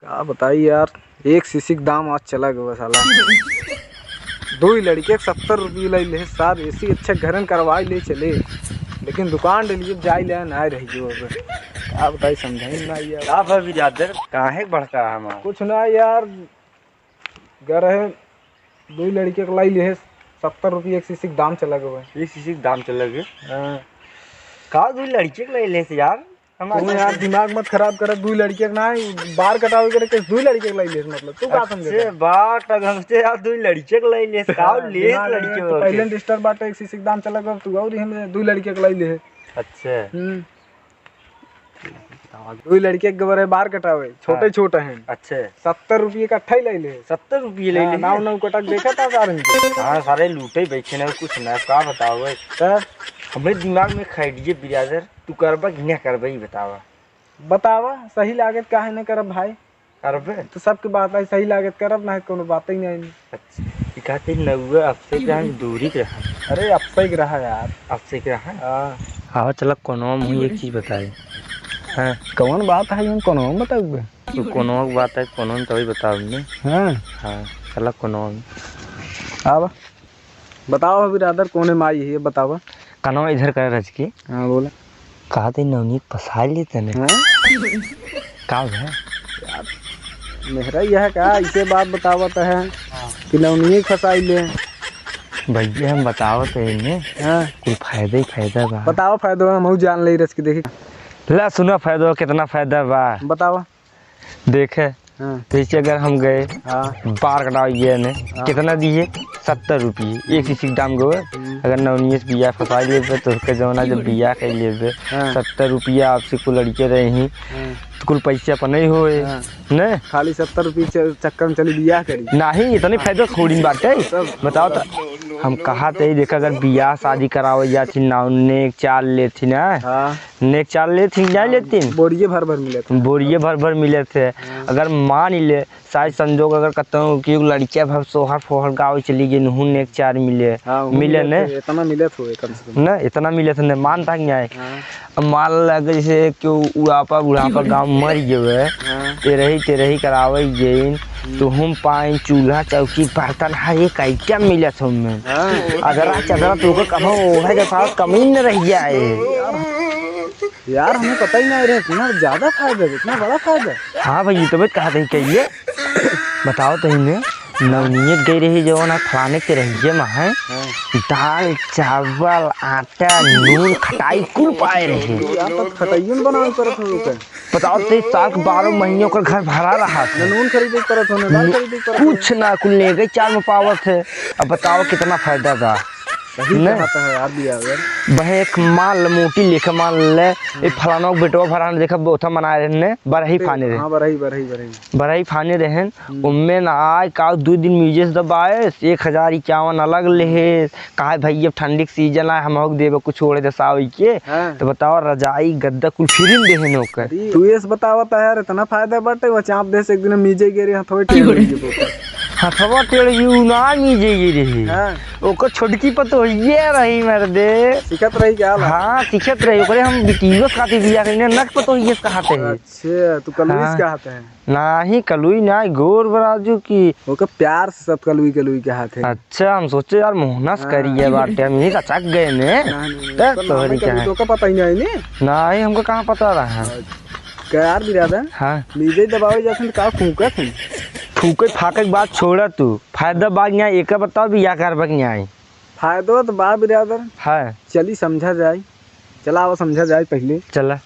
क्या बताई यार, एक शीशी का दाम आज चला गया साला। दो ही लड़के 70 रुपये ले ले साहब, ऐसी अच्छे घर करवा ले चले, लेकिन दुकान डिलीवर जाई ले ना रही जो। अब क्या बताई, समझाई ना यार। क्या भाभी जादर काहे भड़का हमारा कुछ ना यार, घर है दो ही लड़के को लाई ले 70 रुपये एक शीशी का दाम चला गया। ये शीशी के दाम चल गए। हाँ। का दो लड़के के ले से यार तुम्हें यार दिमाग मत खराब कर, दो लड़के का ना बार कटावे करे के दो लड़के को लाई ले, मतलब तू का समझे? अच्छे बात हमसे यार दो लड़के के ले का ले लड़के तो पहले डिस्टर्ब बात एक शीशी का दाम चला गया, तू और हम दो लड़के को लाई ले। अच्छे दो लड़के के गवर है बार कटावे, छोटे छोटे हैं। अच्छे 70 रुपये का अट्ठाई ले ले। 70 रुपये ले ले। नाव नाव कटक देखा था सारे इनके। हाँ सारे लूटे बैठे ना, कुछ ना का बताओ सर। हमारे दिमाग में खैडिए बिरादर, तू करबा कि ना करबा ही बतावा। बतावा सही लागत काहे न करब भाई, करबे तो सबके बात है सही लागत करब ना, कोनो बात ही नहीं। अच्छा कहते नौवे आपसे क्या दूरी के रहा। अरे अब सही रहा यार, अब से क्या है। हाँ हाँ चलो कोनो मुझे एक चीज बताए। हाँ कौन बात है, हम कोनो बताओगे? तो कोनो बात है, कोनो तो बताओ ने। हाँ हाँ चलो कोनो अब बताओ बिरादर, कौन है माई है बतावा। कनो इधर कर रज की। हाँ बोला। कहा थे नवनीत फसा लेते ने। का है यार मेहरा यह क्या ऐसे बात बतावत है कि नवनीत फसाई ले। भैया हम बताओ तो इन्हें। हाँ कुल फायदा ही फायदा बा। बताओ फायदा, हम जान ले रस की देखी। ला सुनो फायदा कितना फायदा बा बतावा। देखे हाँ जैसे अगर हम गए हाँ बार कटाइए ने कितना दिए 70 रुपये एक शीशी दाम गए। अगर नवनीत बिया फंसा लिए तो उसके जमाना जब बिया कह लिए 70 रुपया आपसे कुल लड़के रहे ही तो कुल पैसे अपन नहीं होए ने। खाली 70 रुपये चक्कर में चली बिया करी नहीं इतने फायदा थोड़ी बात है। बताओ तो हम कहा थे देख, अगर बियाह शादी करावे जाती ना नेक चाल लेती ना। हाँ नेक चाल लेती जा लेती बोरिए भर भर मिले थे। बोरिए भर भर मिले थे। अगर मान ले शायद संजोग अगर कहता हूँ कि लड़कियाँ भर सोहर फोहर गाँव चली गई नहू नेक चार मिले। हाँ, मिले ने इतना मिले थे कम से कम ना, इतना मिले थे न मानता क्या है। अब मान लगे जैसे क्यों उड़ापा बुढ़ापा गाँव मर गए तेरे ही करावे गई तो हम पाए चूल्हा चौकी बर्तन हर एक आइटम मिले थे हमें। अगर चदरा तो कहो ओढ़े के साथ कमी न रह जाए यार, हमें पता ही नहीं रहा इतना ज्यादा फायदा है, इतना बड़ा फायदा। हाँ भाई तो कहा था कहिए बताओ तो इन्हें। नवनीत गई रही जो ना फलाने के रही है दाल चावल आटा नून खटाई कुल पाए रहे। खटाइयन बनावे परत हो। बताओ 12 महीनों का घर भरा रहा था। नून खरीदे परत हो, दाल खरीदे परत कुछ ना कुल ले गए 4 में पावर थे। अब बताओ कितना फायदा था। सही कहता है यार दिया वह एक मान मोटी लेखा मान ले फलाना बेटवा भरा देखा बोथा मना रहे ने बरही फाने रहे। हाँ बरही फाने रहे उनमें ना आए का 2 दिन म्यूजिक दबाए 1051 अलग ले। कहा भाई अब ठंडी के सीजन है हम देवे कुछ छोड़े दसावी के। तो बताओ रजाई गद्दा कुल फिर देहे नौकर। तू ये बतावत है यार, इतना फायदा बाटे वो चाप दे से एक दिन मीजे गिरे हथवे टेढ़ हथवा टेढ़ यू ना मीजे गिरे ओकर छोटकी पतो ये रही मर दे सिखत रही क्या? हाँ सिखत रही ओकरे हम बिटियो खाती बिया करने नक पतो ये कहते हैं। अच्छा तू कलुईस कहते हैं? नहीं कलुई ना गोर बराजू की ओके प्यार से सब कलुई कहते हैं। अच्छा हम सोचे यार मोहनस करिए बाटे हम यही का चक गए ने तो का पता ही नहीं हमको कहाँ पता रहा क्या यार बिरादर। हाँ मीजे दबावे जाते का फूका थे फूके फाके के बाद छोड़ा तू फायदा बात यहाँ एक बताओ भी या कर यहाँ फायदा तो बा बिरादर। है चली समझा जाए, चला वो समझा जाए पहले चला।